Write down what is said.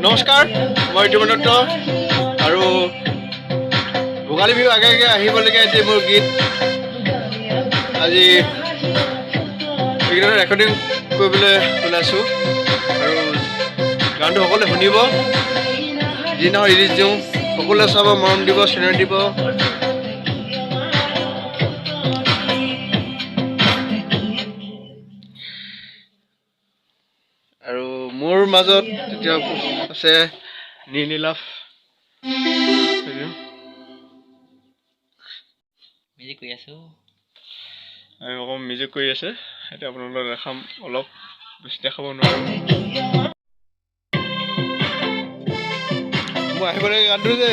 নমস্কাৰ, মই ঋতুপৰ্ণ দত্ত আৰু ভোগালী বিহু আগে আগে আহিবলগীয়া এটি মোৰ গীত আজি এইকেইদিনত ৰেকৰ্ডিং কৰিবলৈ ওলাইছোঁ আৰু গানটো সকলোৱে শুনিব। যিদিনাখন ৰিলিজ দিওঁ সকলোৱে চাব, মৰম দিব, চেনেল দিব। আৰু মোৰ মাজত তেতিয়া আছে নীলাভ মিউজিক কৰি আছোঁ আৰু অকণ মিউজিক কৰি আছে। এতিয়া আপোনালোকক দেখাম, অলপ বেছি দেখাব নোৱাৰোঁ। মই আহিব লাগে গানটো যে